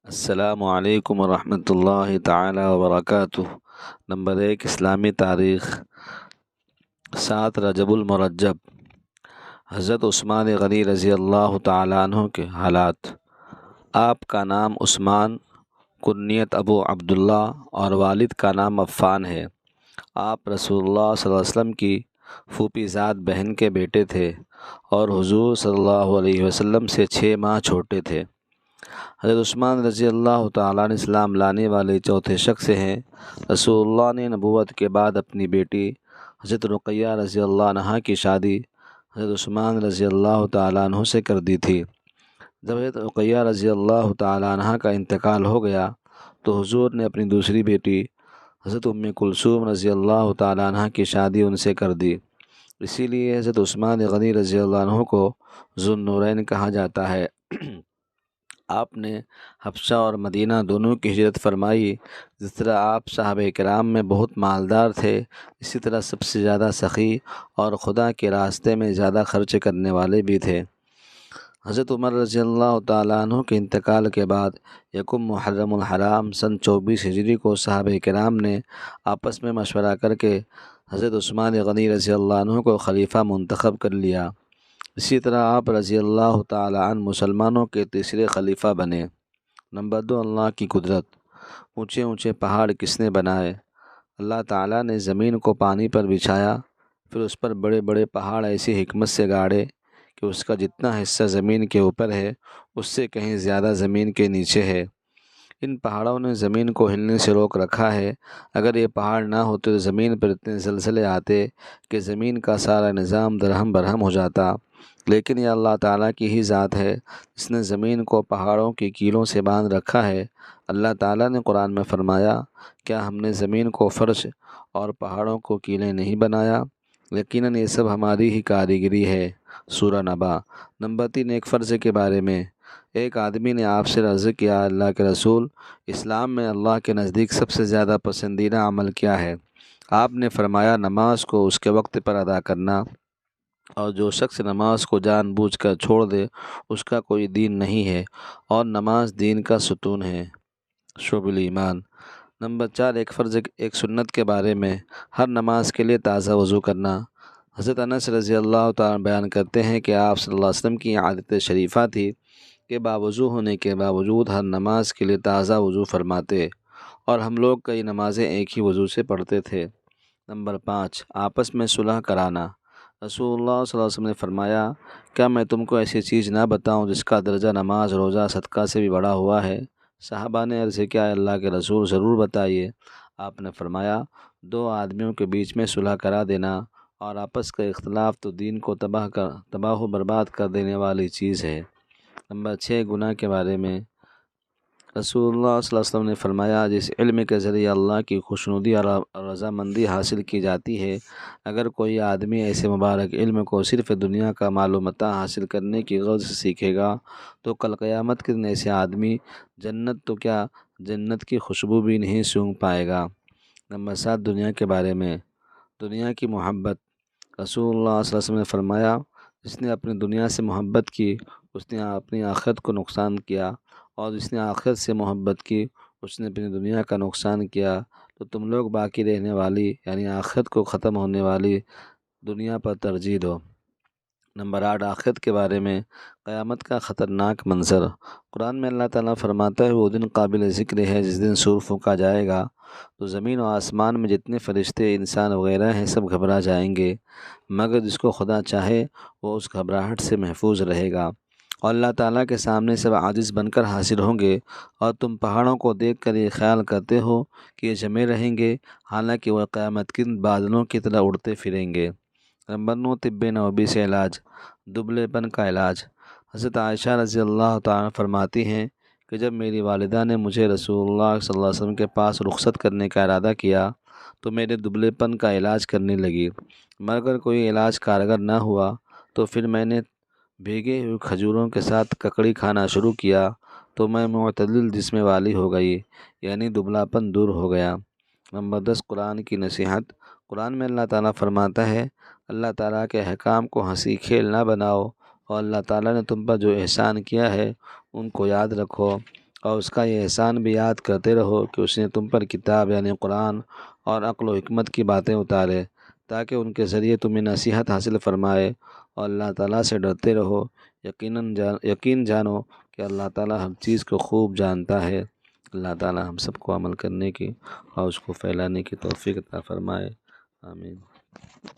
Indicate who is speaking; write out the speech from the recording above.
Speaker 1: السلام علیکم ورحمۃ اللہ تعالی وبرکاتہ۔ نمبر 1، اسلامی تاریخ۔ 7 رجب المرجب۔ حضرت عثمان غنی رضی اللہ تعالیٰ عنہ کے حالات۔ آپ کا نام عثمان، کنیت ابو عبداللہ اور والد کا نام عفان ہے۔ آپ رسول اللہ صلی اللہ علیہ وسلم کی پھوپھی زاد بہن کے بیٹے تھے اور حضور صلی اللہ علیہ وسلم سے 6 ماہ چھوٹے تھے۔ حضرت عثمان رضی اللہ تعالیٰ عنہ اسلام لانے والے چوتھے شخص ہیں۔ رسول اللہ نے نبوت کے بعد اپنی بیٹی حضرت رقیہ رضی اللہ عنہا کی شادی حضرت عثمان رضی اللہ تعالیٰ عنہ سے کر دی تھی۔ جب حضرت رقیہ رضی اللہ تعالیٰ عنہا کا انتقال ہو گیا تو حضور نے اپنی دوسری بیٹی حضرت ام کلثوم رضی اللہ تعالیٰ عنہا کی شادی ان سے کر دی۔ اسی لیے حضرت عثمان غنی رضی اللہ عنہ کو ذو النورین کہا جاتا ہے۔ آپ نے حبشہ اور مدینہ دونوں کی ہجرت فرمائی۔ جس طرح آپ صحابہ کرام میں بہت مالدار تھے، اسی طرح سب سے زیادہ سخی اور خدا کے راستے میں زیادہ خرچ کرنے والے بھی تھے۔ حضرت عمر رضی اللہ تعالیٰ عنہ کے انتقال کے بعد یکم محرم الحرام سن 24 ہجری کو صحابہ کرام نے آپس میں مشورہ کر کے حضرت عثمان غنی رضی اللہ عنہ کو خلیفہ منتخب کر لیا۔ اسی طرح آپ رضی اللہ تعالیٰ عنہ مسلمانوں کے تیسرے خلیفہ بنے۔ نمبر 2، اللہ کی قدرت۔ اونچے اونچے پہاڑ کس نے بنائے؟ اللہ تعالیٰ نے زمین کو پانی پر بچھایا، پھر اس پر بڑے بڑے پہاڑ ایسی حکمت سے گاڑے کہ اس کا جتنا حصہ زمین کے اوپر ہے اس سے کہیں زیادہ زمین کے نیچے ہے۔ ان پہاڑوں نے زمین کو ہلنے سے روک رکھا ہے۔ اگر یہ پہاڑ نہ ہوتے تو زمین پر اتنے زلزلے آتے کہ زمین کا سارا نظام درہم برہم ہو جاتا۔ لیکن یہ اللہ تعالیٰ کی ہی ذات ہے جس نے زمین کو پہاڑوں کی کیلوں سے باندھ رکھا ہے۔ اللہ تعالیٰ نے قرآن میں فرمایا، کیا ہم نے زمین کو فرش اور پہاڑوں کو کیلیں نہیں بنایا؟ یقیناً یہ سب ہماری ہی کاریگری ہے۔ سورہ نبا۔ نمبر 3، ایک فرض کے بارے میں۔ ایک آدمی نے آپ سے عرض کیا، اللہ کے رسول، اسلام میں اللہ کے نزدیک سب سے زیادہ پسندیدہ عمل کیا ہے؟ آپ نے فرمایا، نماز کو اس کے وقت پر ادا کرنا، اور جو شخص نماز کو جان بوجھ کر چھوڑ دے اس کا کوئی دین نہیں ہے، اور نماز دین کا ستون ہے۔ شعب الایمان۔ نمبر 4، ایک فرض ایک سنت کے بارے میں۔ ہر نماز کے لیے تازہ وضو کرنا۔ حضرت انس رضی اللہ تعالیٰ بیان کرتے ہیں کہ آپ صلی اللہ علیہ وسلم کی عادت شریفہ تھی کہ باوضو ہونے کے باوجود ہر نماز کے لیے تازہ وضو فرماتے، اور ہم لوگ کئی نمازیں ایک ہی وضو سے پڑھتے تھے۔ نمبر 5، آپس میں صلح کرانا۔ رسول اللہ صلی اللہ علیہ وسلم نے فرمایا، کیا میں تم کو ایسی چیز نہ بتاؤں جس کا درجہ نماز، روزہ، صدقہ سے بھی بڑا ہوا ہے؟ صحابہ نے عرض کیا، اللہ کے رسول ضرور بتائیے۔ آپ نے فرمایا، 2 آدمیوں کے بیچ میں صلح کرا دینا، اور آپس کا اختلاف تو دین کو تباہ و برباد کر دینے والی چیز ہے۔ نمبر 6، گناہ کے بارے میں۔ رسول اللہ صلی اللہ علیہ وسلم نے فرمایا، جس علم کے ذریعے اللہ کی خوشنودی اور رضامندی حاصل کی جاتی ہے، اگر کوئی آدمی ایسے مبارک علم کو صرف دنیا کا مال و متاع حاصل کرنے کی غرض سے سیکھے گا تو کل قیامت کے دن ایسے آدمی جنت تو کیا جنت کی خوشبو بھی نہیں سونگھ پائے گا۔ نمبر 7، دنیا کے بارے میں۔ دنیا کی محبت۔ رسول اللہ صلی اللہ علیہ وسلم نے فرمایا، جس نے اپنی دنیا سے محبت کی اس نے اپنی آخرت کو نقصان کیا، اور جس نے آخرت سے محبت کی اس نے اپنی دنیا کا نقصان کیا۔ تو تم لوگ باقی رہنے والی یعنی آخرت کو ختم ہونے والی دنیا پر ترجیح دو۔ نمبر 8، آخرت کے بارے میں۔ قیامت کا خطرناک منظر۔ قرآن میں اللہ تعالیٰ فرماتا ہے، وہ دن قابل ذکر ہے جس دن سور پھونکا جائے گا تو زمین و آسمان میں جتنے فرشتے، انسان وغیرہ ہیں سب گھبرا جائیں گے، مگر جس کو خدا چاہے وہ اس گھبراہٹ سے محفوظ رہے گا، اور اللہ تعالیٰ کے سامنے سب عاجز بن کر حاضر ہوں گے، اور تم پہاڑوں کو دیکھ کر یہ خیال کرتے ہو کہ یہ جمے رہیں گے، حالانکہ وہ قیامت کے دن بادلوں کی طرح اڑتے پھریں گے۔ نمبر 9، طب نبوی سے علاج۔ دبلے پن کا علاج۔ حضرت عائشہ رضی اللہ تعالیٰ فرماتی ہیں کہ جب میری والدہ نے مجھے رسول اللہ صلی اللہ علیہ وسلم کے پاس رخصت کرنے کا ارادہ کیا تو میرے دبلے پن کا علاج کرنے لگی، مگر کوئی علاج کارگر نہ ہوا تو پھر میں نے بھیگے ہوئے کھجوروں کے ساتھ ککڑی کھانا شروع کیا تو میں معتدل جسم والی ہو گئی، یعنی دبلا پن دور ہو گیا۔ نمبر 10، قرآن کی نصیحت۔ قرآن میں اللہ تعالیٰ فرماتا ہے، اللہ تعالیٰ کے احکام کو ہنسی کھیل نہ بناؤ، اور اللہ تعالیٰ نے تم پر جو احسان کیا ہے ان کو یاد رکھو، اور اس کا یہ احسان بھی یاد کرتے رہو کہ اس نے تم پر کتاب یعنی قرآن اور عقل و حکمت کی باتیں اتارے تاکہ ان کے ذریعے تمہیں نصیحت حاصل فرمائے، اور اللہ تعالیٰ سے ڈرتے رہو۔ یقین جانو کہ اللہ تعالیٰ ہر چیز کو خوب جانتا ہے۔ اللہ تعالیٰ ہم سب کو عمل کرنے کی اور اس کو پھیلانے کی توفیق عطا فرمائے، آمین۔